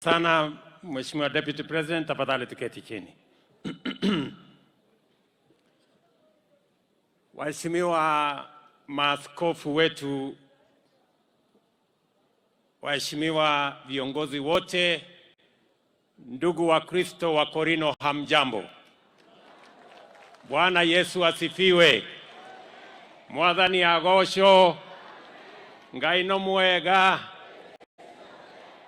Sana Mheshimiwa Deputy President, tafadhali tuketi chini. Waheshimiwa maaskofu wetu, waheshimiwa viongozi wote, ndugu wa Kristo wa Korino, hamjambo. Bwana Yesu asifiwe. Mwathani agocwo, Ngai no mwega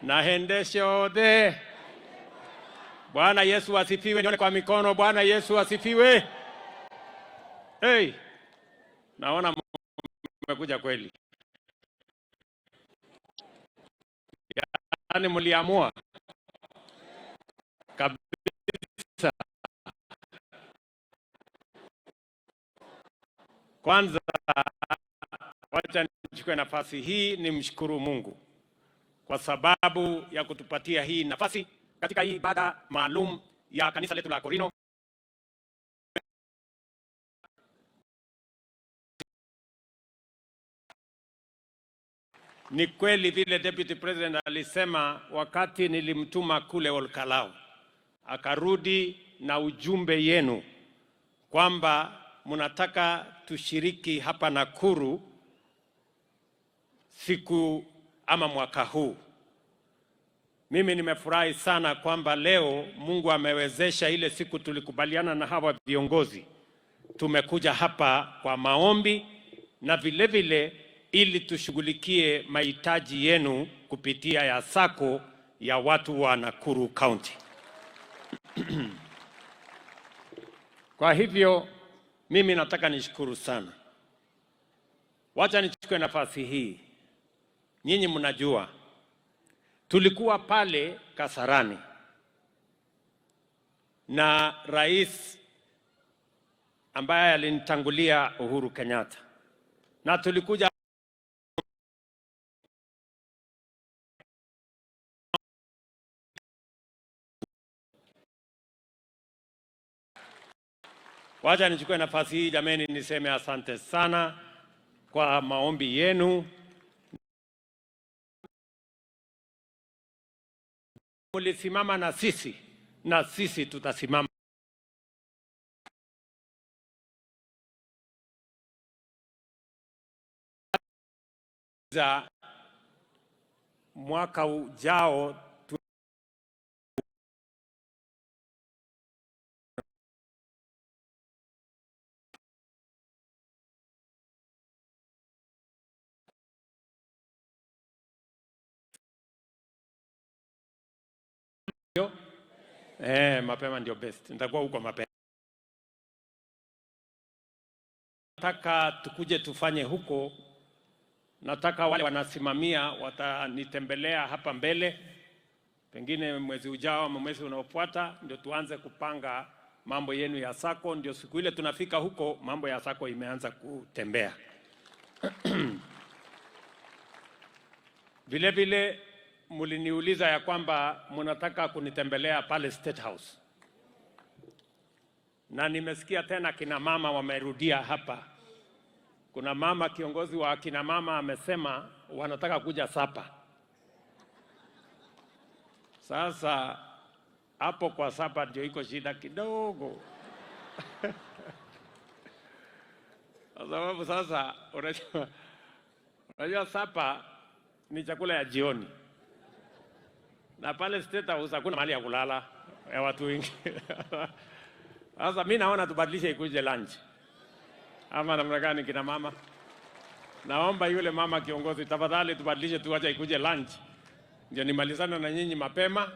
na hende ciothe. Bwana Yesu asifiwe. Nione kwa mikono. Bwana Yesu asifiwe. Hey, naona mmekuja kweli. Yaani mliamua kabisa. Kwanza wacha nichukue nafasi hii nimshukuru Mungu kwa sababu ya kutupatia hii nafasi katika hii ibada maalum ya kanisa letu la Korino. Ni kweli vile Deputy President alisema wakati nilimtuma kule Olkalau, akarudi na ujumbe yenu kwamba mnataka tushiriki hapa Nakuru siku ama mwaka huu. Mimi nimefurahi sana kwamba leo Mungu amewezesha ile siku tulikubaliana na hawa viongozi. Tumekuja hapa kwa maombi na vile vile ili tushughulikie mahitaji yenu kupitia ya sako ya watu wa Nakuru County. Kwa hivyo mimi nataka nishukuru sana. Wacha nichukue nafasi hii. Nyinyi mnajua tulikuwa pale Kasarani na rais ambaye alinitangulia Uhuru Kenyatta, na tulikuja wacha nichukue nafasi hii jameni niseme asante sana kwa maombi yenu. Mulisimama na sisi tutasimama. Za mwaka ujao mapema ndio best. Nitakuwa huko mapema. Nataka tukuje tufanye huko. Nataka wale wanasimamia watanitembelea hapa mbele, pengine mwezi ujao ama mwezi unaofuata, ndio tuanze kupanga mambo yenu ya sako. Ndio siku ile tunafika huko mambo ya sako imeanza kutembea. Vile vile muliniuliza ya kwamba mnataka kunitembelea pale State House, na nimesikia tena kina mama wamerudia hapa. Kuna mama kiongozi wa kina mama amesema wanataka kuja Sapa. Sasa hapo kwa Sapa ndio iko shida kidogo. Kwa sababu sasa unajua Sapa ni chakula ya jioni, na pale State House hakuna mahali ya kulala ya watu wengi. Sasa mimi naona tubadilishe ikuje lunch. Ama namna gani kina mama? Naomba yule mama kiongozi tafadhali tubadilishe tuache ikuje lunch. Ndio nimalizane na nyinyi mapema,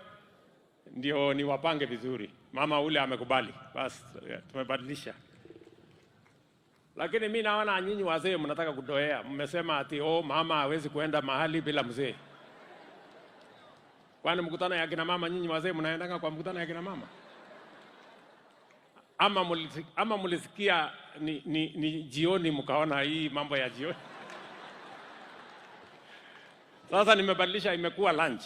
ndio niwapange vizuri. Mama ule amekubali. Basi tumebadilisha. Lakini mimi naona nyinyi wazee mnataka kudoea. Mmesema ati mama hawezi kuenda mahali bila mzee. Kwani mkutano ya kina mama nyinyi wazee mnaendanga kwa mkutano ya kina mama? Ama mulisikia ni jioni mkaona hii mambo ya jioni? Sasa nimebadilisha imekuwa lunch.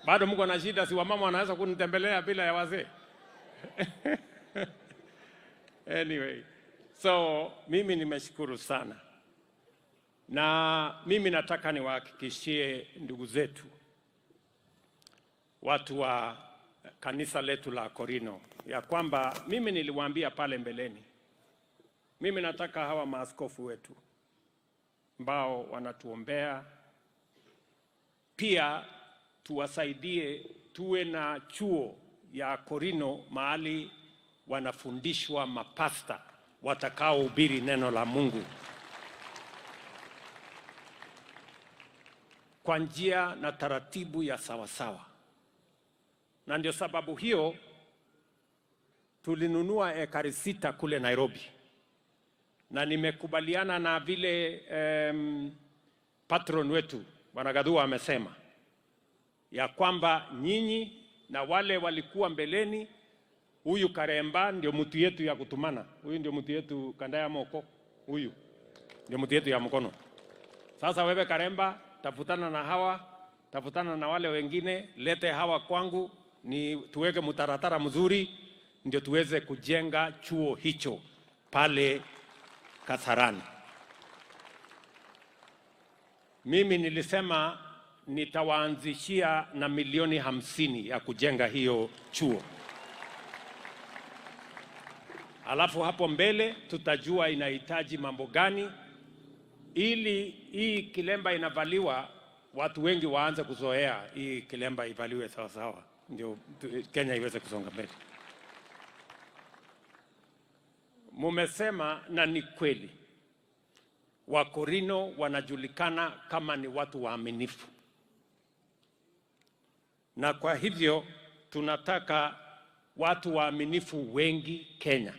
Bado mko na shida, si wamama wanaweza kunitembelea bila ya wazee? Anyway, so mimi nimeshukuru sana. Na mimi nataka niwahakikishie ndugu zetu watu wa kanisa letu la Korino ya kwamba mimi niliwaambia pale mbeleni, mimi nataka hawa maaskofu wetu ambao wanatuombea pia tuwasaidie, tuwe na chuo ya Korino mahali wanafundishwa mapasta watakaohubiri neno la Mungu kwa njia na taratibu ya sawasawa. Na ndio sababu hiyo tulinunua ekari 6 kule Nairobi, na nimekubaliana na vile patron wetu Bwana Gathua amesema ya kwamba nyinyi na wale walikuwa mbeleni, huyu Karemba ndio mtu yetu ya kutumana, huyu ndio mtu yetu kanda ya moko, huyu ndio mtu yetu ya mkono. Sasa wewe Karemba, tafutana na hawa, tafutana na wale wengine, lete hawa kwangu, ni tuweke mtaratara mzuri ndio tuweze kujenga chuo hicho pale Kasarani. Mimi nilisema nitawaanzishia na milioni 50 ya kujenga hiyo chuo. Alafu hapo mbele tutajua inahitaji mambo gani ili hii kilemba inavaliwa watu wengi waanze kuzoea hii kilemba ivaliwe sawa sawa, ndio Kenya iweze kusonga mbele. Mumesema na ni kweli, Wakorino wanajulikana kama ni watu waaminifu, na kwa hivyo tunataka watu waaminifu wengi Kenya,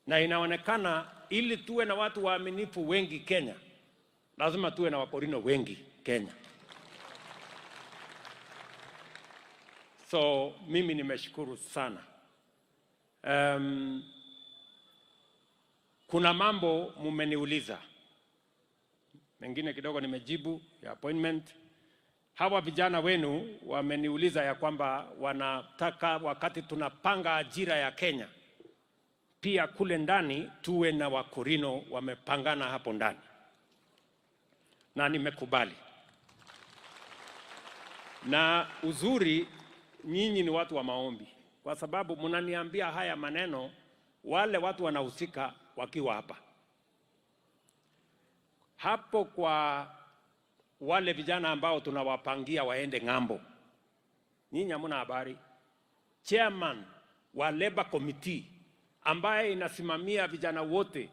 na inaonekana ili tuwe na watu waaminifu wengi Kenya lazima tuwe na Wakorino wengi Kenya. So mimi nimeshukuru sana. Kuna mambo mumeniuliza, mengine kidogo nimejibu ya appointment. Hawa vijana wenu wameniuliza ya kwamba wanataka wakati tunapanga ajira ya Kenya pia kule ndani tuwe na Wakorino wamepangana hapo ndani, na nimekubali. Na uzuri nyinyi ni watu wa maombi, kwa sababu mnaniambia haya maneno wale watu wanahusika wakiwa hapa hapo. Kwa wale vijana ambao tunawapangia waende ng'ambo, nyinyi hamna habari. Chairman wa Labor Committee ambaye inasimamia vijana wote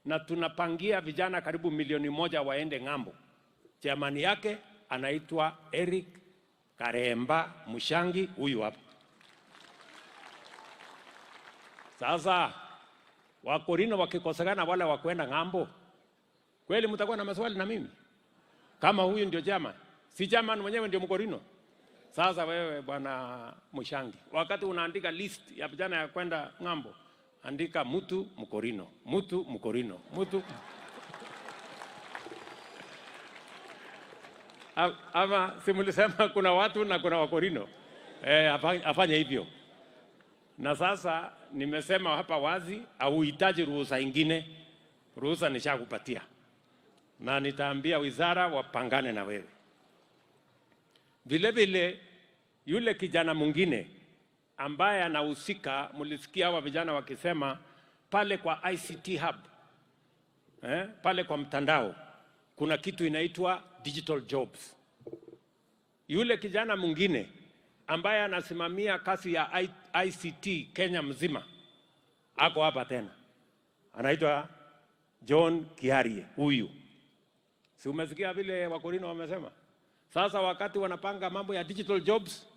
na tunapangia vijana karibu 1,000,000 waende ng'ambo, chairman yake anaitwa Eric Karemba Mushangi, huyu hapa. Sasa Wakorino wakikosekana wale wa kwenda ng'ambo, kweli mtakuwa na maswali na mimi? Kama huyu ndio chairman, si chairman mwenyewe ndio Mkorino? Sasa wewe Bwana Mushangi, wakati unaandika list ya vijana ya kwenda ng'ambo, andika mtu Mkorino, mtu Mkorino, mtu ama simulisema kuna watu na kuna Wakorino. Afanye hivyo. Na sasa nimesema hapa wazi, hauhitaji ruhusa ingine, ruhusa nishakupatia. Na nitaambia wizara wapangane na wewe. Vile vile yule kijana mwingine ambaye anahusika, mulisikia hawa vijana wakisema pale kwa ICT hub, pale kwa mtandao kuna kitu inaitwa digital jobs. Yule kijana mwingine ambaye anasimamia kazi ya ICT Kenya mzima ako hapa tena, anaitwa John Kiarie. Huyu si umesikia vile Wakorino wamesema? Sasa wakati wanapanga mambo ya digital jobs,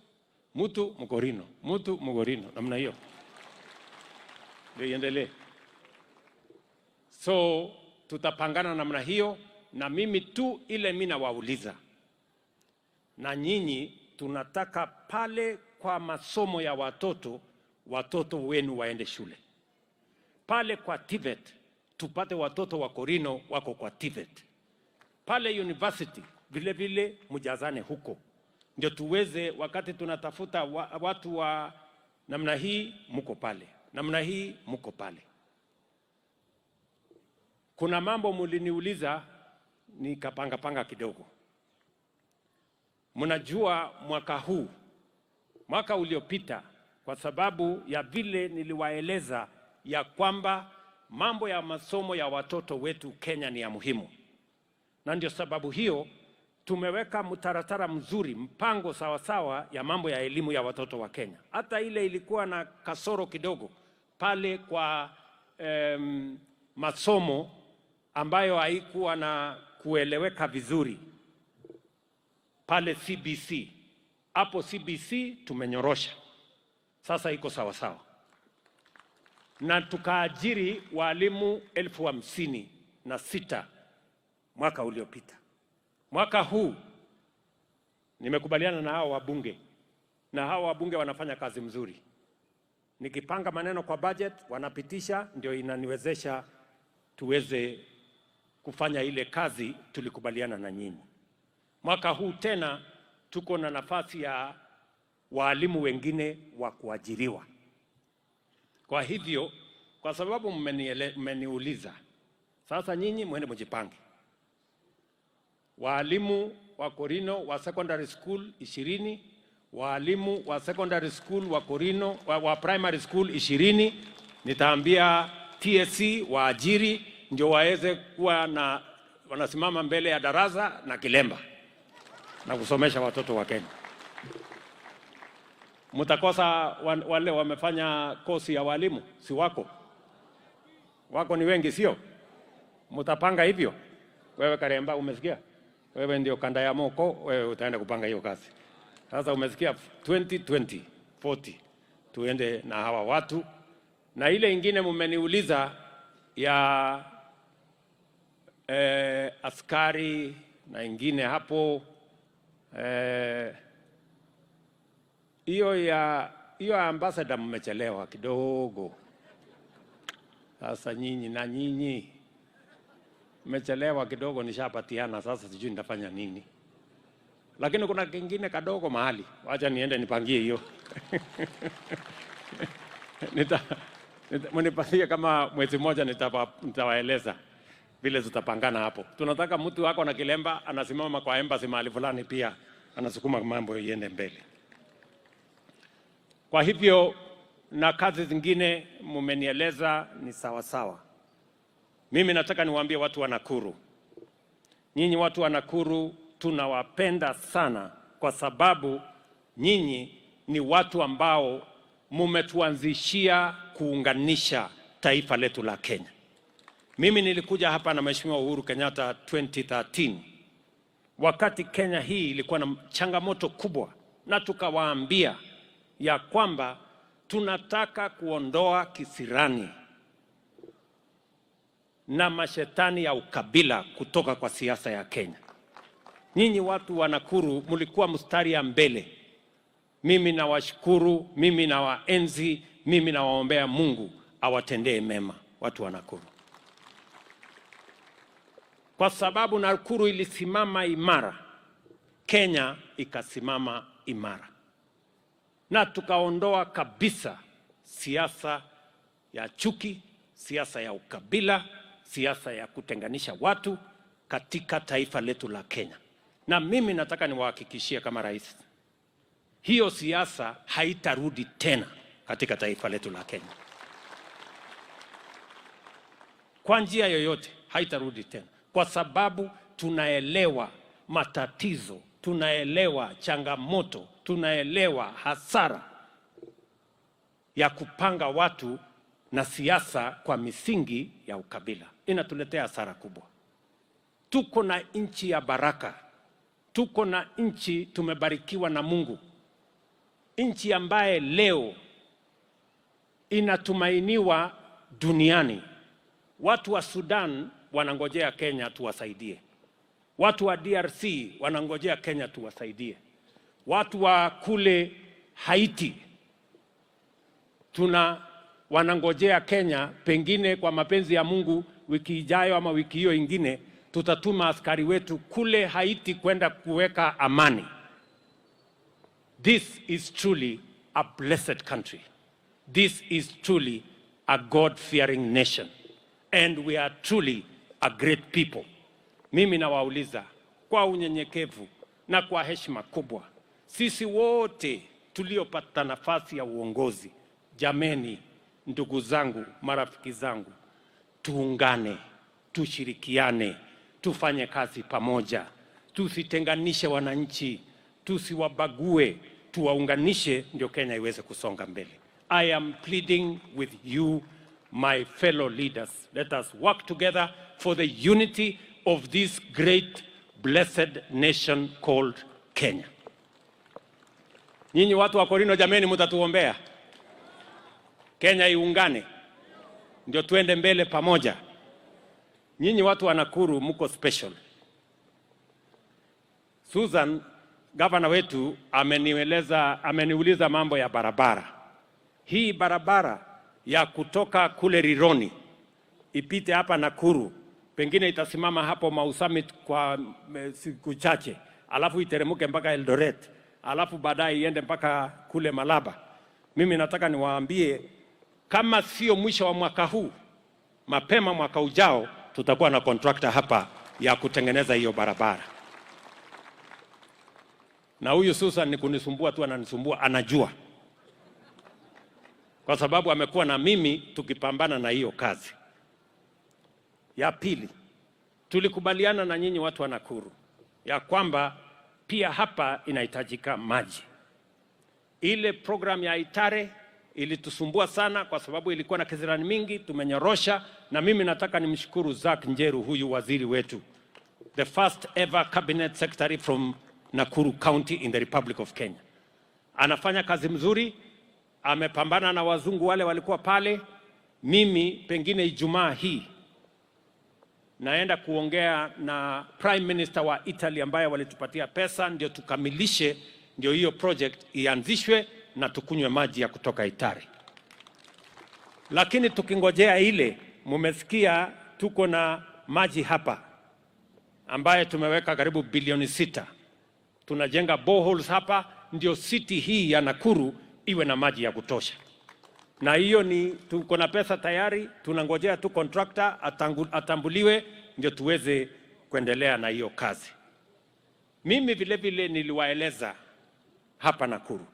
mtu Mkorino, mtu Mkorino, namna hiyo ndio iendelee. So tutapangana namna hiyo, na mimi tu ile mimi nawauliza, na nyinyi tunataka pale kwa masomo ya watoto wenu waende shule. Pale kwa TVET tupate watoto wa Korino wako kwa TVET. Pale university vile vile mjazane huko, ndio tuweze, wakati tunatafuta watu wa namna hii mko pale, namna hii mko pale. Kuna mambo muliniuliza nikapanga kidogo. Mnajua mwaka huu mwaka uliopita, kwa sababu ya vile niliwaeleza ya kwamba mambo ya masomo ya watoto wetu Kenya ni ya muhimu, na ndio sababu hiyo tumeweka mtaratara mzuri, mpango sawasawa ya mambo ya elimu ya watoto wa Kenya. Hata ile ilikuwa na kasoro kidogo pale kwa masomo ambayo haikuwa na kueleweka vizuri pale CBC. Hapo CBC tumenyorosha, sasa iko sawasawa, na tukaajiri walimu 56,000 mwaka uliopita. Mwaka huu nimekubaliana na hao wabunge, na hao wabunge wanafanya kazi mzuri. Nikipanga maneno kwa budget wanapitisha, ndio inaniwezesha tuweze kufanya ile kazi tulikubaliana na nyinyi. Mwaka huu tena tuko na nafasi ya walimu wengine wa kuajiriwa. Kwa hivyo, kwa sababu mmeniuliza, sasa nyinyi mwende mjipange. Walimu wa Korino wa secondary school 20, walimu wa secondary school wa Korino wa primary school 20, nitaambia TSC waajiri ndio waweze kuwa na wanasimama mbele ya darasa na kilemba na kusomesha watoto wa Kenya. Mtakosa wale wamefanya kosi ya walimu, si wako? Wako ni wengi, sio? Mtapanga hivyo? Wewe Karemba, umesikia? Wewe ndio kanda ya Moko, wewe utaenda kupanga hiyo kazi. Sasa umesikia, 2020 40 tuende na hawa watu. Na ile ingine mmeniuliza ya askari na ingine hapo, hiyo ambassador mmechelewa kidogo. Sasa nyinyi mmechelewa kidogo, nishapatiana, sasa sijui nitafanya nini. Lakini kuna kingine kadogo mahali, wacha niende nipangie hiyo. Mnipatie kama mwezi mmoja, nitawaeleza vile tutapangana hapo. Tunataka mtu wako na kilemba anasimama kwa embassy mahali fulani, pia anasukuma mambo iende mbele. Kwa hivyo, na kazi zingine mmenieleza ni sawa sawa. Mimi nataka niwaambie watu wa Nakuru, nyinyi watu wa Nakuru tunawapenda sana, kwa sababu nyinyi ni watu ambao mumetuanzishia kuunganisha taifa letu la Kenya. Mimi nilikuja hapa na Mheshimiwa Uhuru Kenyatta 2013 wakati Kenya hii ilikuwa na changamoto kubwa, na tukawaambia ya kwamba tunataka kuondoa kisirani na mashetani ya ukabila kutoka kwa siasa ya Kenya. Nyinyi watu wa Nakuru mlikuwa mstari ya mbele. Mimi nawashukuru, mimi nawaenzi, mimi nawaombea Mungu awatendee mema watu wa Nakuru. Kwa sababu Nakuru ilisimama imara, Kenya ikasimama imara. Na tukaondoa kabisa siasa ya chuki, siasa ya ukabila, siasa ya kutenganisha watu katika taifa letu la Kenya. Na mimi nataka niwahakikishie kama rais, hiyo siasa haitarudi tena katika taifa letu la Kenya. Kwa njia yoyote haitarudi tena, kwa sababu tunaelewa matatizo, tunaelewa changamoto, tunaelewa hasara ya kupanga watu na siasa kwa misingi ya ukabila. Inatuletea hasara kubwa. Tuko na nchi ya baraka, tuko na nchi tumebarikiwa na Mungu, nchi ambaye leo inatumainiwa duniani. Watu wa Sudan wanangojea Kenya tuwasaidie, watu wa DRC wanangojea Kenya tuwasaidie, watu wa kule Haiti wanangojea Kenya. Pengine kwa mapenzi ya Mungu wiki ijayo ama wiki hiyo ingine tutatuma askari wetu kule Haiti kwenda kuweka amani. This is truly a blessed country. This is truly a God-fearing nation. And we are truly a great people. Mimi nawauliza kwa unyenyekevu na kwa heshima kubwa, sisi wote tuliopata nafasi ya uongozi, jameni, ndugu zangu, marafiki zangu, tuungane, tushirikiane, tufanye kazi pamoja, tusitenganishe wananchi, tusiwabague, tuwaunganishe, ndio Kenya iweze kusonga mbele. I am pleading with you, my fellow leaders. Let us work together for the unity of this great blessed nation called Kenya. Nyinyi watu wa Korino, jameni, mtatuombea Kenya iungane, ndio tuende mbele pamoja. Nyinyi watu wa Nakuru mko special. Susan, gavana wetu, ameniuliza mambo ya barabara. Hii barabara ya kutoka kule Rironi ipite hapa Nakuru, pengine itasimama hapo Mau Summit kwa siku chache, alafu iteremuke mpaka Eldoret, alafu baadaye iende mpaka kule Malaba. Mimi nataka niwaambie, kama sio mwisho wa mwaka huu, mapema mwaka ujao, tutakuwa na contractor hapa ya kutengeneza hiyo barabara. Na huyu Susan ni kunisumbua tu, ananisumbua, anajua, kwa sababu amekuwa na mimi tukipambana na hiyo kazi. Ya pili, tulikubaliana na nyinyi watu wa Nakuru ya kwamba pia hapa inahitajika maji. Ile program ya Itare ilitusumbua sana kwa sababu ilikuwa na kizirani mingi, tumenyorosha, na mimi nataka nimshukuru Zack Njeru, huyu waziri wetu, the first ever cabinet secretary from Nakuru County in the Republic of Kenya. Anafanya kazi mzuri, amepambana na wazungu wale walikuwa pale. Mimi pengine Ijumaa hii naenda kuongea na Prime Minister wa Italy ambaye walitupatia pesa ndio tukamilishe, ndio hiyo project ianzishwe na tukunywe maji ya kutoka Itare. Lakini tukingojea ile, mumesikia tuko na maji hapa ambaye tumeweka karibu bilioni 6. Tunajenga boreholes hapa ndio city hii ya Nakuru iwe na maji ya kutosha. Na hiyo ni tuko na pesa tayari, tunangojea tu contractor atambuliwe ndio tuweze kuendelea na hiyo kazi. Mimi vile vile niliwaeleza hapa Nakuru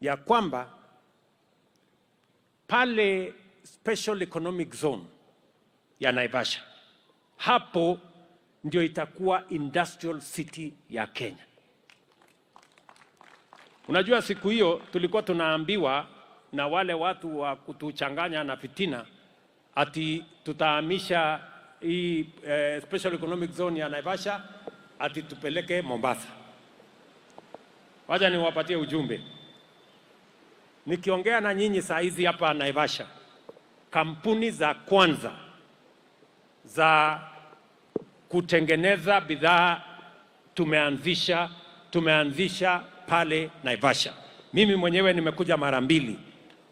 ya kwamba pale special economic zone ya Naivasha, hapo ndio itakuwa industrial city ya Kenya. Unajua siku hiyo tulikuwa tunaambiwa na wale watu wa kutuchanganya na fitina ati tutahamisha hii special economic zone ya Naivasha ati tupeleke Mombasa. Wacha niwapatie ujumbe. Nikiongea na nyinyi saa hizi hapa Naivasha, kampuni za kwanza za kutengeneza bidhaa tumeanzisha pale Naivasha. Mimi mwenyewe nimekuja mara 2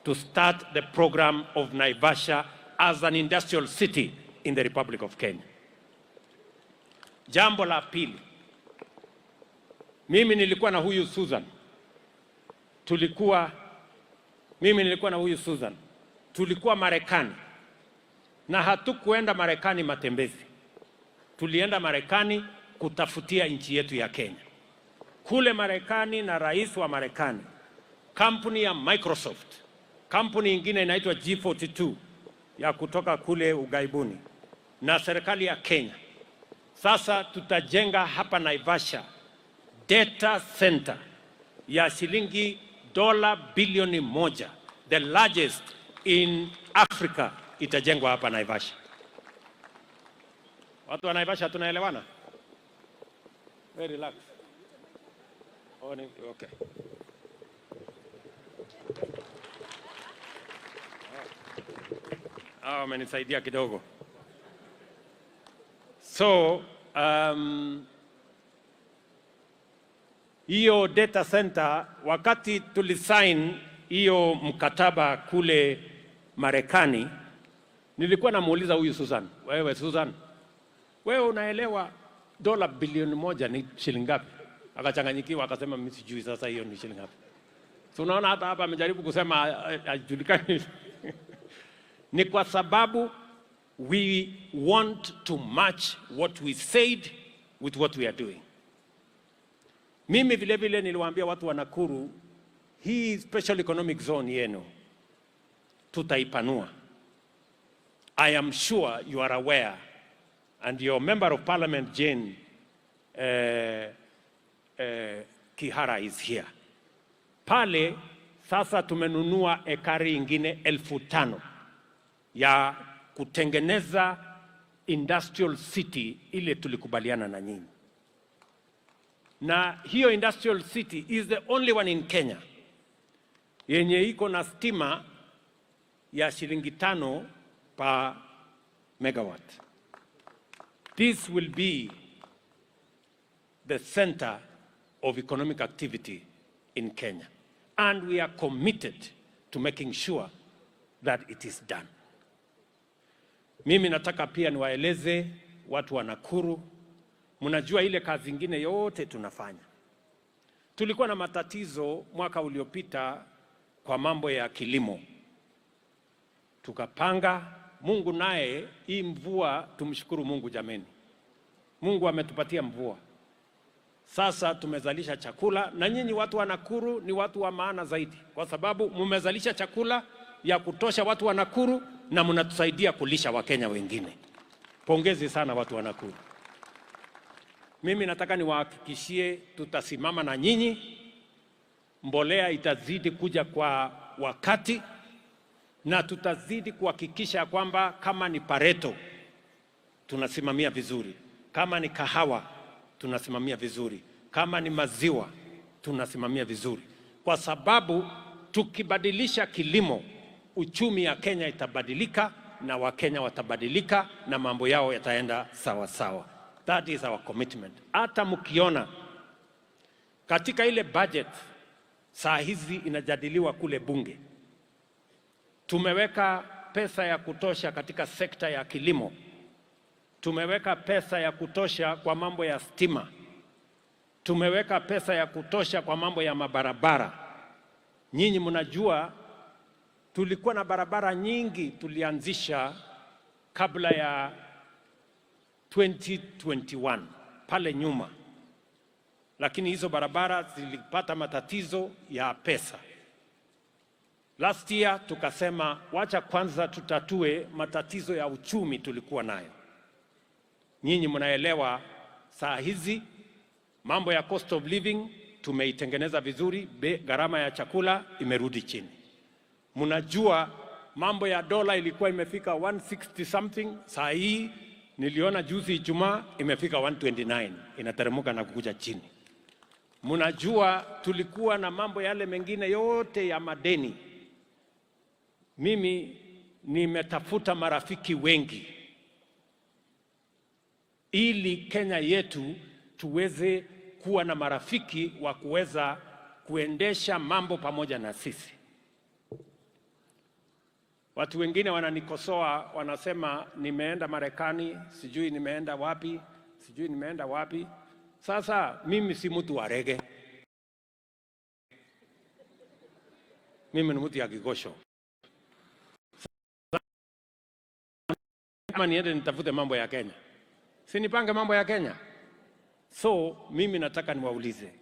to start the program of Naivasha as an industrial city in the Republic of Kenya. Jambo la pili, mimi nilikuwa na huyu Susan. Tulikuwa Marekani, na hatukuenda Marekani matembezi. Tulienda Marekani kutafutia nchi yetu ya Kenya. Kule Marekani na rais wa Marekani, kampuni ya Microsoft, kampuni ingine inaitwa G42 ya kutoka kule Ugaibuni, na serikali ya Kenya. Sasa tutajenga hapa Naivasha data center ya shilingi $1 bilioni, the largest in Africa, itajengwa hapa Naivasha. Watu wa Naivasha tunaelewana? Very relax. Okay. Amenisaidia kidogo. So, hiyo data center, wakati tulisign hiyo mkataba kule Marekani, nilikuwa namuuliza huyu Susan, wewe Susan, wewe unaelewa $1 bilioni ni shilingi ngapi? Akachanganyikiwa akasema mimi sijui sasa hiyo ni shilingi ngapi. So unaona hata hapa amejaribu kusema hajulikani. Ni kwa sababu we want to match what we said with what we are doing. Mimi vile vile niliwaambia watu wa Nakuru, hii special economic zone yenu tutaipanua. I am sure you are aware, and your member of parliament Jane Kihara is here. Pale sasa tumenunua ekari ingine 5,000 ya kutengeneza industrial city ile tulikubaliana na nyinyi. Na hiyo industrial city is the only one in Kenya yenye iko na stima ya shilingi 5 per megawatt. This will be the center of economic activity in Kenya, and we are committed to making sure that it is done. Mimi nataka pia niwaeleze watu wa Nakuru, mnajua ile kazi ingine yote tunafanya. Tulikuwa na matatizo mwaka uliopita kwa mambo ya kilimo. Tukapanga, Mungu naye hii mvua, tumshukuru Mungu jameni. Mungu ametupatia mvua. Sasa tumezalisha chakula, na nyinyi watu wa Nakuru ni watu wa maana zaidi, kwa sababu mmezalisha chakula ya kutosha watu wa Nakuru na mnatusaidia kulisha Wakenya wengine. Pongezi sana watu wa Nakuru. Mimi nataka niwahakikishie tutasimama na nyinyi. Mbolea itazidi kuja kwa wakati, na tutazidi kuhakikisha kwamba kama ni Pareto tunasimamia vizuri, kama ni kahawa tunasimamia vizuri, kama ni maziwa tunasimamia vizuri, kwa sababu tukibadilisha kilimo, uchumi ya Kenya itabadilika na Wakenya watabadilika na mambo yao yataenda sawa sawa. That is our commitment. Hata mkiona katika ile budget saa hizi inajadiliwa kule bunge, tumeweka pesa ya kutosha katika sekta ya kilimo. Tumeweka pesa ya kutosha kwa mambo ya stima. Tumeweka pesa ya kutosha kwa mambo ya mabarabara. Nyinyi mnajua tulikuwa na barabara nyingi tulianzisha kabla ya 2021 pale nyuma, lakini hizo barabara zilipata matatizo ya pesa. Last year tukasema wacha kwanza tutatue matatizo ya uchumi tulikuwa nayo. Nyinyi mnaelewa saa hizi mambo ya cost of living tumeitengeneza vizuri, gharama ya chakula imerudi chini. Mnajua mambo ya dola ilikuwa imefika 160 something, saa hii niliona juzi Ijumaa imefika 129, inateremka na kukuja chini. Mnajua tulikuwa na mambo yale mengine yote ya madeni. Mimi nimetafuta marafiki wengi ili Kenya yetu tuweze kuwa na marafiki wa kuweza kuendesha mambo pamoja na sisi. Watu wengine wananikosoa, wanasema nimeenda Marekani, sijui nimeenda wapi, sijui nimeenda wapi. Sasa mimi si mtu wa rege. Mimi ni mtu ya Kigosho. Kama niende nitafute mambo ya Kenya, si nipange mambo ya Kenya? So mimi nataka niwaulize,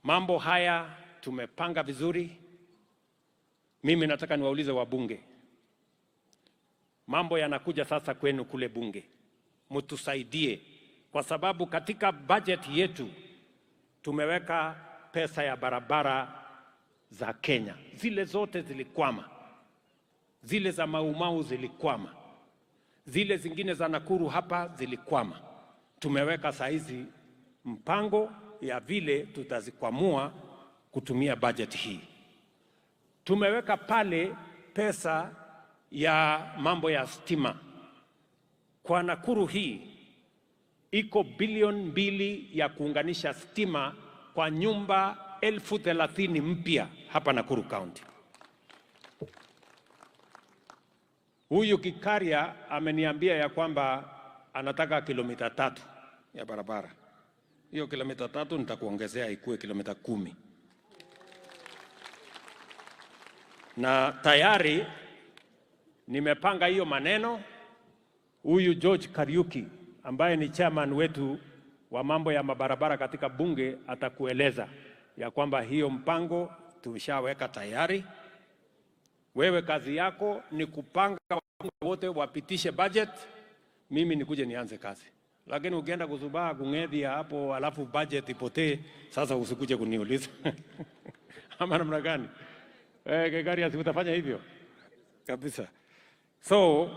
mambo haya tumepanga vizuri. Mimi nataka niwaulize wabunge, mambo yanakuja sasa kwenu kule bunge, mtusaidie, kwa sababu katika budget yetu tumeweka pesa ya barabara za Kenya. Zile zote zilikwama, zile za Maumau zilikwama, zile zingine za Nakuru hapa zilikwama. Tumeweka saizi mpango ya vile tutazikwamua kutumia budget hii. Tumeweka pale pesa ya mambo ya stima. Kwa Nakuru hii iko bilioni 2 ya kuunganisha stima kwa nyumba 30,000 mpya hapa Nakuru County. Huyu Kikaria ameniambia ya kwamba anataka kilomita 3 ya barabara. Hiyo kilomita 3 nitakuongezea ikuwe kilomita 10. Na tayari nimepanga hiyo maneno. Huyu George Kariuki ambaye ni chairman wetu wa mambo ya mabarabara katika bunge atakueleza ya kwamba hiyo mpango tumeshaweka tayari. Wewe kazi yako ni kupanga wote wapitishe budget, mimi nikuje nianze kazi. Lakini ukienda kuzubaa kung'ethia hapo alafu budget ipotee, sasa usikuje kuniuliza. Ama namna gani? Gari utafanya hivyo kabisa. So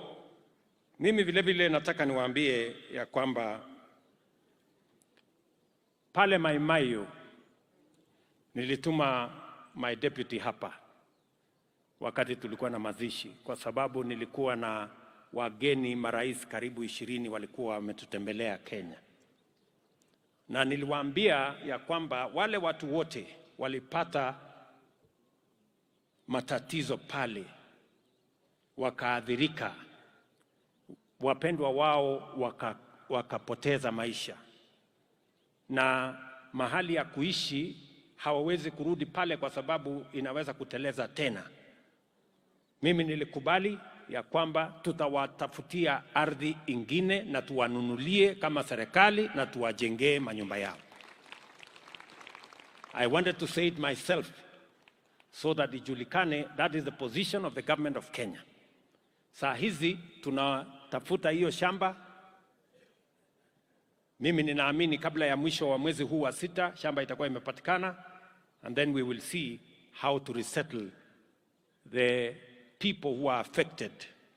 mimi vile vile nataka niwaambie ya kwamba pale Mai Mahiu nilituma my deputy hapa wakati tulikuwa na mazishi, kwa sababu nilikuwa na wageni marais karibu 20 walikuwa wametutembelea Kenya, na niliwaambia ya kwamba wale watu wote walipata matatizo pale, wakaadhirika, wapendwa wao wakapoteza maisha, na mahali ya kuishi hawawezi kurudi pale kwa sababu inaweza kuteleza tena. Mimi nilikubali ya kwamba tutawatafutia ardhi ingine na tuwanunulie kama serikali na tuwajengee manyumba yao. I wanted to say it myself so that ijulikane that is the position of the government of Kenya. Saa hizi tunatafuta hiyo shamba. Mimi ninaamini kabla ya mwisho wa mwezi huu wa 6 shamba itakuwa imepatikana, and then we will see how to resettle the people who are affected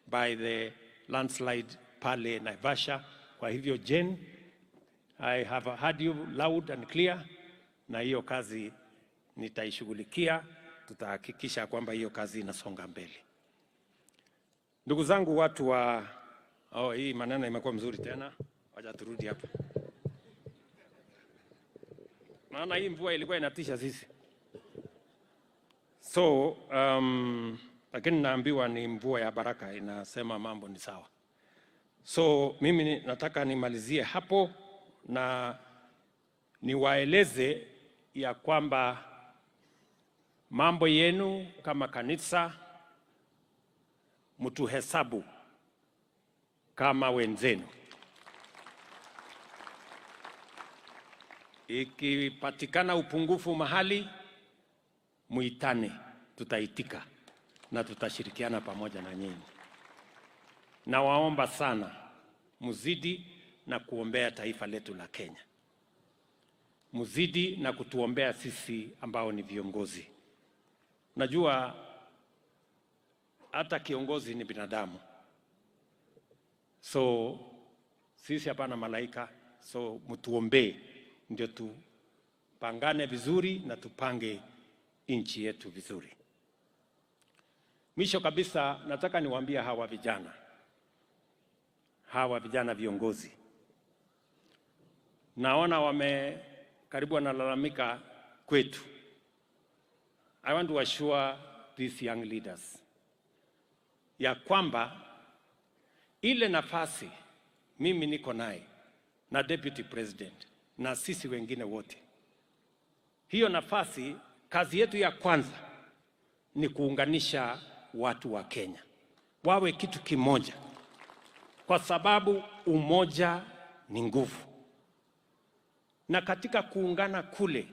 by the landslide pale Naivasha. Kwa hivyo Jane, I have heard you loud and clear, na hiyo kazi nitaishughulikia. Tutahakikisha kwamba hiyo kazi inasonga mbele. Ndugu zangu watu wa hii maneno imekuwa mzuri tena. Wacha turudi hapa. Maana hii mvua ilikuwa inatisha sisi. So lakini naambiwa ni mvua ya baraka, inasema mambo ni sawa. So mimi nataka nimalizie hapo na niwaeleze ya kwamba mambo yenu kama kanisa mtuhesabu kama wenzenu. Ikipatikana upungufu mahali, muitane, tutaitika na tutashirikiana pamoja na nyinyi. Na waomba sana muzidi na kuombea taifa letu la Kenya. Muzidi na kutuombea sisi ambao ni viongozi. Najua hata kiongozi ni binadamu. So sisi hapana malaika, so mtuombee ndio tupangane vizuri na tupange nchi yetu vizuri. Mwisho kabisa nataka niwaambie hawa vijana viongozi. Naona karibu wanalalamika kwetu. I want to assure these young leaders ya kwamba ile nafasi mimi niko naye na deputy president na sisi wengine wote, hiyo nafasi, kazi yetu ya kwanza ni kuunganisha watu wa Kenya wawe kitu kimoja, kwa sababu umoja ni nguvu. Na katika kuungana kule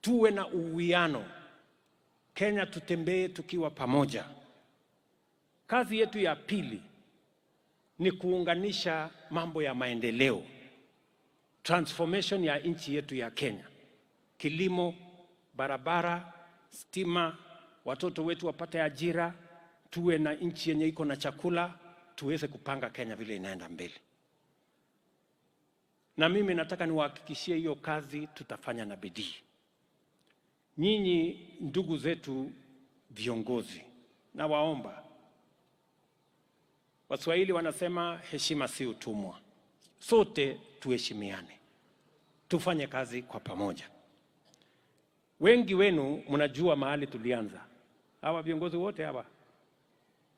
tuwe na uwiano. Kenya tutembee tukiwa pamoja. Kazi yetu ya pili ni kuunganisha mambo ya maendeleo, transformation ya nchi yetu ya Kenya. Kilimo, barabara, stima, watoto wetu wapate ajira, tuwe na nchi yenye iko na chakula, tuweze kupanga Kenya vile inaenda mbele. Na mimi nataka niwahakikishie hiyo kazi tutafanya na bidii. Nyinyi ndugu zetu viongozi, na waomba, Waswahili wanasema heshima si utumwa. Sote tuheshimiane, tufanye kazi kwa pamoja. Wengi wenu mnajua mahali tulianza. Hawa viongozi wote hawa,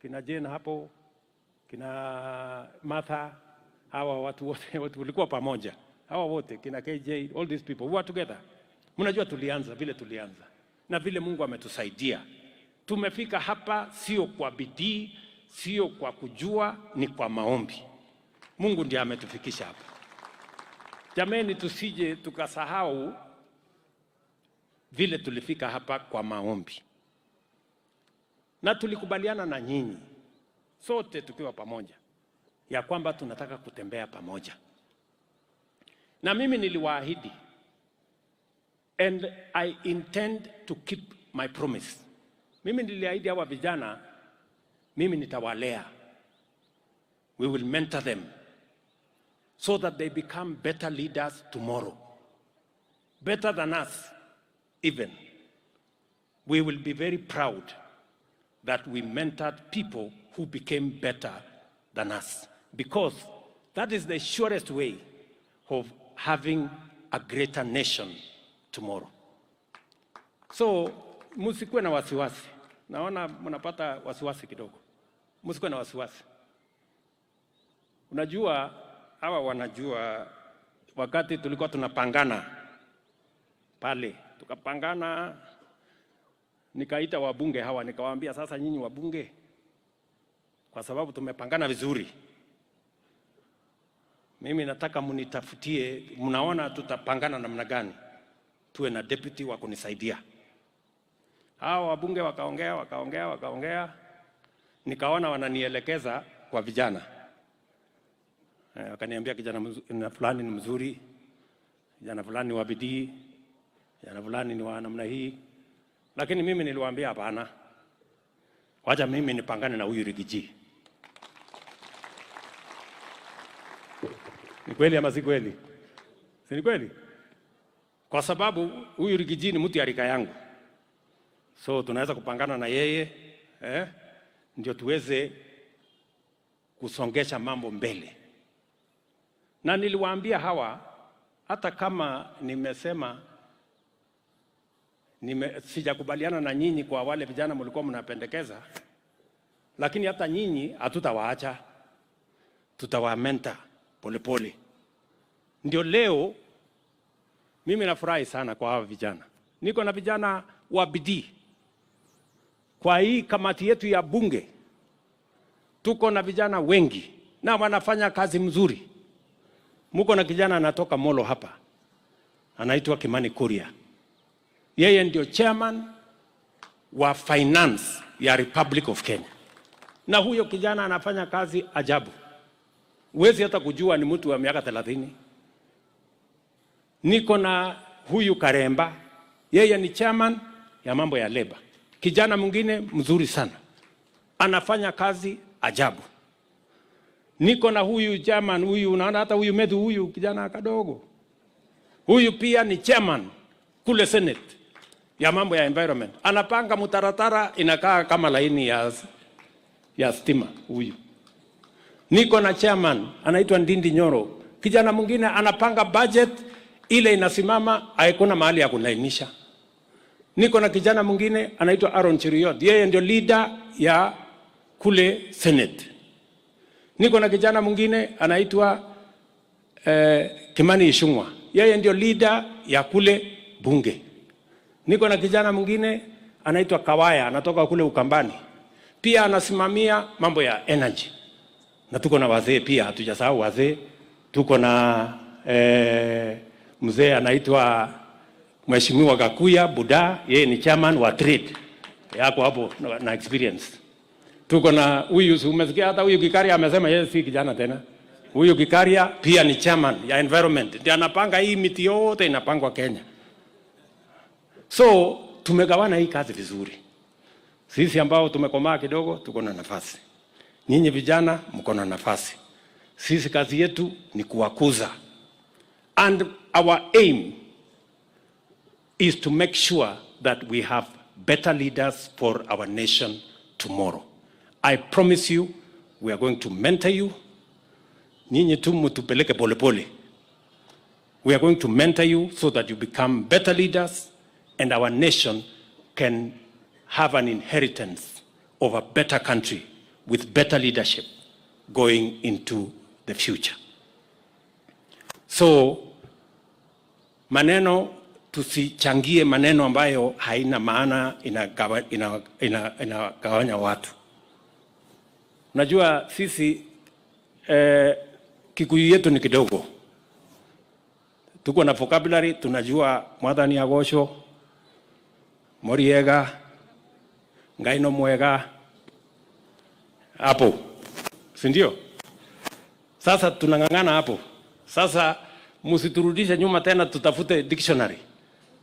kina Jane hapo, kina Martha, hawa watu wote walikuwa pamoja. Hawa wote, kina KJ, all these people, we were together. Mnajua tulianza vile tulianza na vile Mungu ametusaidia. Tumefika hapa sio kwa bidii, sio kwa kujua, ni kwa maombi. Mungu ndiye ametufikisha hapa. Jameni, tusije tukasahau vile tulifika hapa kwa maombi, na tulikubaliana na nyinyi sote tukiwa pamoja ya kwamba tunataka kutembea pamoja. Na mimi niliwaahidi, and I intend to keep my promise. Mimi niliahidi hawa vijana, mimi nitawalea. We will mentor them so that they become better leaders tomorrow. Better than us even. We will be very proud that we mentored people who became better than us, because that is the surest way of having a greater nation tomorrow. So, musikuwe na wasiwasi. Naona mnapata wasiwasi kidogo. Musikuwe na wasiwasi. Unajua, hawa wanajua wakati tulikuwa tunapangana pale, tukapangana, nikaita wabunge hawa, nikawaambia sasa nyinyi wabunge, kwa sababu tumepangana vizuri, mimi nataka munitafutie, mnaona tutapangana namna gani, tuwe na deputy wa kunisaidia. Hawa wabunge wakaongea, nikaona wananielekeza kwa vijana. Wakaniambia kijana fulani ni mzuri, kijana fulani ni wa bidii, kijana fulani ni wa namna hii. Lakini mimi niliwaambia hapana, wacha mimi nipangane na huyu Rigiji. Ni kweli ama si kweli? Si ni kweli? Kwa sababu huyu Rigiji ni mtu ya rika yangu, so tunaweza kupangana na yeye ndio tuweze kusongesha mambo mbele. Na niliwaambia hawa, hata kama nimesema sijakubaliana na nyinyi kwa wale vijana mlikuwa mnapendekeza, lakini hata nyinyi hatutawaacha, tutawamenta polepole. Ndio leo mimi nafurahi sana kwa hawa vijana. Niko na vijana wa bidii kwa hii kamati yetu ya bunge. Tuko na vijana wengi na wanafanya kazi mzuri. Muko na kijana anatoka Molo hapa, anaitwa Kimani Kuria. Yeye ndio chairman wa finance ya Republic of Kenya. Na huyo kijana anafanya kazi ajabu. Huwezi hata kujua ni mtu wa miaka 30. Niko na huyu Karemba, yeye ni chairman ya mambo ya labor. Kijana mwingine mzuri sana, anafanya kazi ajabu. Niko na huyu chairman, huyu unaona hata huyu Medhu, huyu kijana kadogo, huyu pia ni chairman kule Senate ya mambo ya environment. Anapanga mutaratara inakaa kama laini ya stima huyu. Niko na chairman anaitwa Ndindi Nyoro, kijana mwingine anapanga budget ile inasimama, haikuna mahali ya kulainisha. Niko na kijana mwingine anaitwa Aaron Cheriot, yeye ndio leader ya kule Senate. Niko na kijana mwingine anaitwa Kimani Ichung'wah, yeye ndio leader ya kule bunge. Niko na kijana mwingine anaitwa Kawaya, anatoka kule Ukambani, pia anasimamia mambo ya energy. Na tuko na wazee pia, hatujasahau wazee. Tuko na mzee anaitwa Mheshimiwa Gakuya Buda, yeye ni chairman wa trade, yako hapo na experience. Tuko na huyu, umesikia hata huyu Gikaria amesema yeye si kijana tena. Huyu Gikaria pia ni chairman ya environment, ndiye anapanga hii miti yote inapangwa Kenya. So tumegawana hii kazi vizuri. Sisi ambao tumekomaa kidogo tuko na nafasi, nyinyi vijana mko na nafasi. Sisi kazi yetu ni kuwakuza, and our aim is to make sure that we have better leaders for our nation tomorrow. I promise you, we are going to mentor you. Nyinyi tu mtupeleke polepole. We are going to mentor you so that you become better leaders, and our nation can have an inheritance of a better country with better leadership going into the future. So, maneno, tusichangie maneno ambayo haina maana, inagawanya watu. Unajua sisi Kikuyu yetu ni kidogo. Tuko na vocabulary, tunajua Mwathani Agosho, Moriega, Ngaino Mwega, hapo, si ndio? Sasa tunang'ang'ana hapo. Sasa msiturudishe nyuma tena tutafute dictionary.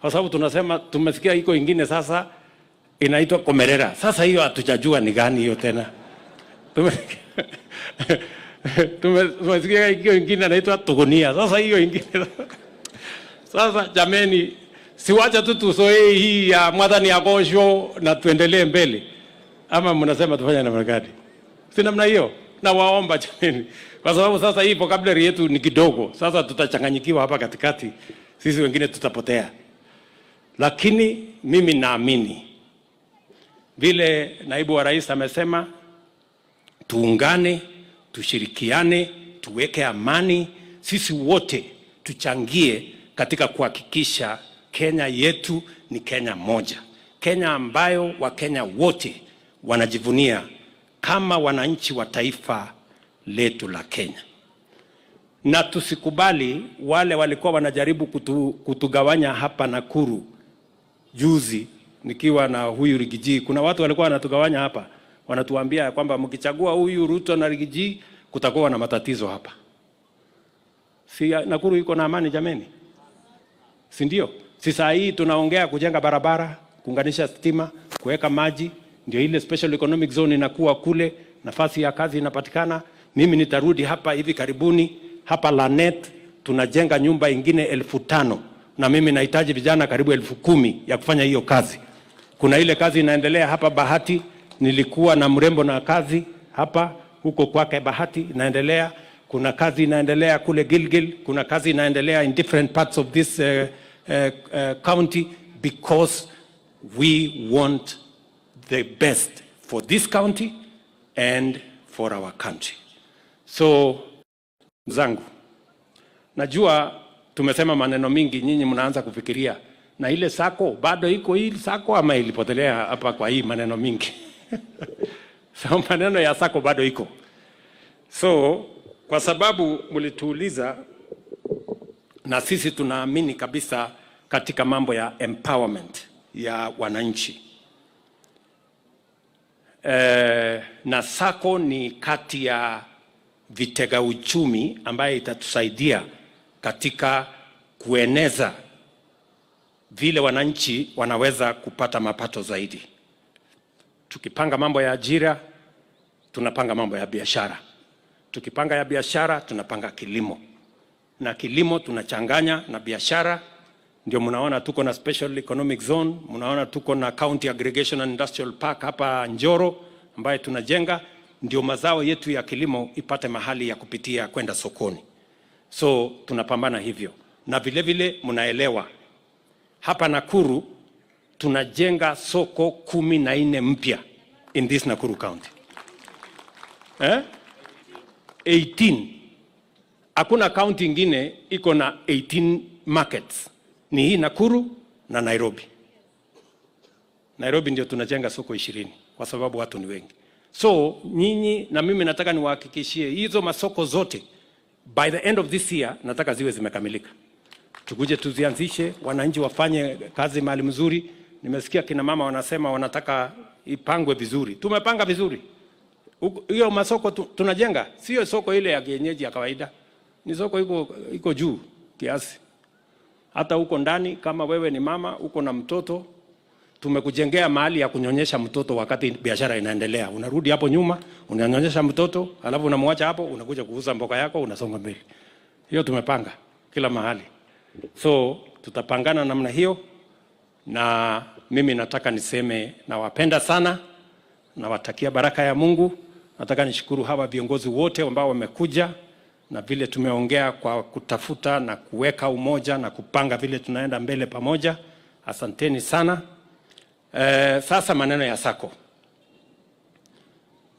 Kwa sababu tunasema tumesikia iko ingine sasa inaitwa Komerera. Sasa hiyo hatujajua ni gani hiyo tena. Tumesikia iko ingine inaitwa Tugunia. Sasa hiyo ingine. Sasa jameni, siwacha tu tusoe hii ya Mwathani Agosho na tuendelee mbele. Ama mnasema tufanye namna gani? Si namna hiyo. Na waomba jameni. Kwa sababu sasa hii vocabulary yetu ni kidogo. Sasa tutachanganyikiwa hapa katikati. Sisi wengine tutapotea. Lakini mimi naamini vile naibu wa rais amesema, tuungane, tushirikiane, tuweke amani, sisi wote tuchangie katika kuhakikisha Kenya yetu ni Kenya moja. Kenya ambayo Wakenya wote wanajivunia kama wananchi wa taifa letu la Kenya. Na tusikubali wale walikuwa wanajaribu kutugawanya hapa Nakuru. Juzi nikiwa na huyu Rigiji, kuna watu walikuwa wanatugawanya hapa, wanatuambia kwamba mkichagua huyu Ruto na Rigiji kutakuwa na matatizo hapa. Si Nakuru iko na amani jameni? Si ndio? Si saa hii tunaongea kujenga barabara, kuunganisha stima, kuweka maji, ndio ile special economic zone inakuwa kule, nafasi ya kazi inapatikana. Mimi nitarudi hapa hivi karibuni, hapa Lanet tunajenga nyumba ingine 5,000 na mimi nahitaji vijana karibu 10,000 ya kufanya hiyo kazi. Kuna ile kazi inaendelea hapa Bahati, nilikuwa na mrembo na kazi hapa huko kwake Bahati inaendelea. Kuna kazi inaendelea kule Gilgil, kuna kazi inaendelea in different parts of this county, because we want the best for this county and for our country. So zangu, najua tumesema maneno mingi, nyinyi mnaanza kufikiria na ile sako bado iko hii sako ama ilipotelea hapa kwa hii maneno mingi. So maneno ya sako bado iko. So kwa sababu mlituuliza, na sisi tunaamini kabisa katika mambo ya empowerment ya wananchi. Na sako ni kati ya vitega uchumi ambaye itatusaidia katika kueneza vile wananchi wanaweza kupata mapato zaidi. Tukipanga mambo ya ajira, tunapanga mambo ya biashara. Tukipanga ya biashara, tunapanga kilimo. Na kilimo tunachanganya na biashara. Ndio mnaona tuko na special economic zone, mnaona tuko na county aggregation and industrial park hapa Njoro ambaye tunajenga, ndio mazao yetu ya kilimo ipate mahali ya kupitia kwenda sokoni. So tunapambana hivyo. Na vile vile mnaelewa hapa Nakuru tunajenga soko 14 mpya in this Nakuru County. 18. Hakuna county ingine iko na 18 markets. Ni hii Nakuru na Nairobi. Nairobi ndio tunajenga soko 20 kwa sababu watu ni wengi. So nyinyi na mimi nataka niwahakikishie hizo masoko zote by the end of this year nataka ziwe zimekamilika. Tukuje tuzianzishe, wananchi wafanye kazi mahali mzuri. Nimesikia kina mama wanasema wanataka ipangwe vizuri. Tumepanga vizuri. Hiyo masoko tunajenga sio soko ile ya kienyeji ya kawaida. Ni soko iko juu kiasi. Hata huko ndani kama wewe ni mama uko na mtoto, tumekujengea mahali ya kunyonyesha mtoto wakati biashara inaendelea. Unarudi hapo nyuma, unanyonyesha mtoto, alafu unamwacha hapo, unakuja kuuza mboga yako, unasonga mbele. Hiyo tumepanga kila mahali. So tutapangana namna hiyo, na mimi nataka niseme nawapenda sana, nawatakia baraka ya Mungu. Nataka nishukuru hawa viongozi wote ambao wamekuja na vile tumeongea kwa kutafuta na kuweka umoja na kupanga vile tunaenda mbele pamoja. Asanteni sana. Sasa maneno ya sako.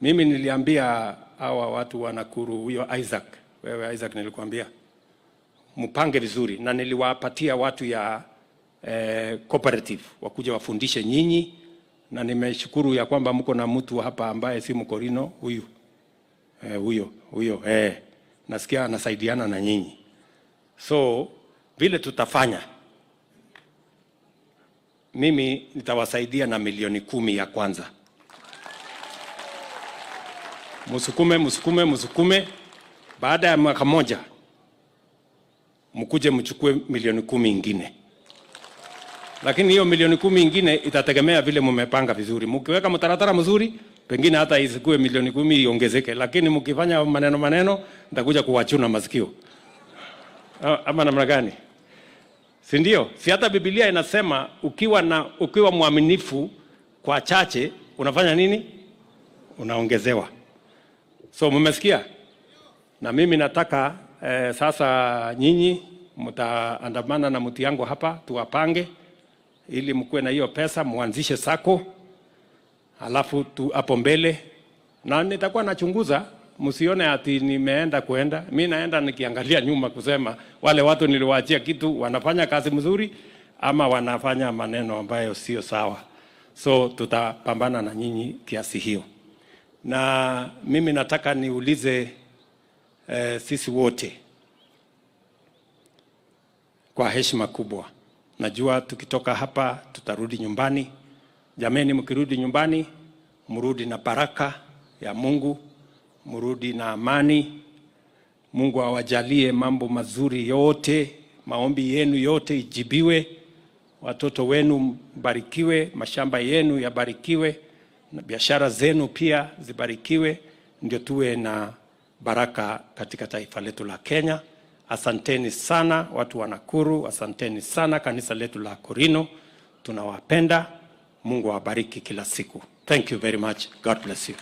Mimi niliambia hawa watu wa Nakuru, huyo Isaac, wewe Isaac nilikwambia mpange vizuri, na niliwapatia watu ya cooperative wakuja wafundishe nyinyi, na nimeshukuru ya kwamba mko na mtu hapa ambaye si Mkorino huyu. Huyo nasikia anasaidiana na nyinyi. So vile tutafanya, mimi nitawasaidia na milioni 10 ya kwanza. Musukume. Baada ya mwaka moja, mkuje mchukue milioni 10 ingine. Lakini hiyo milioni 10 ingine itategemea vile mmepanga vizuri. Mkiweka mtaratara mzuri, pengine hata isikue milioni 10 iongezeke. Lakini mkifanya maneno, nitakuja kuwachuna masikio. Ama namna gani? Si ndio? Si hata Biblia inasema ukiwa mwaminifu kwa chache, unafanya nini? Unaongezewa. So mmesikia? Na mimi nataka sasa nyinyi mtaandamana na mtu yangu hapa, tuwapange ili mkuwe na hiyo pesa, muanzishe sako. Alafu hapo mbele na nitakuwa nachunguza, msione ati nimeenda kuenda. Mimi naenda nikiangalia nyuma kusema wale watu niliwaachia kitu wanafanya kazi mzuri ama wanafanya maneno ambayo sio sawa. So tutapambana na nyinyi kiasi hiyo. Na mimi nataka niulize sisi wote kwa heshima kubwa. Najua tukitoka hapa tutarudi nyumbani. Jameni, mkirudi nyumbani, mrudi na baraka ya Mungu, mrudi na amani. Mungu awajalie mambo mazuri yote, maombi yenu yote ijibiwe, watoto wenu mbarikiwe, mashamba yenu yabarikiwe, na biashara zenu pia zibarikiwe, ndio tuwe na baraka katika taifa letu la Kenya. Asanteni sana watu wa Nakuru, asanteni sana kanisa letu la Korino. Tunawapenda. Mungu awabariki kila siku. Thank you very much. God bless you.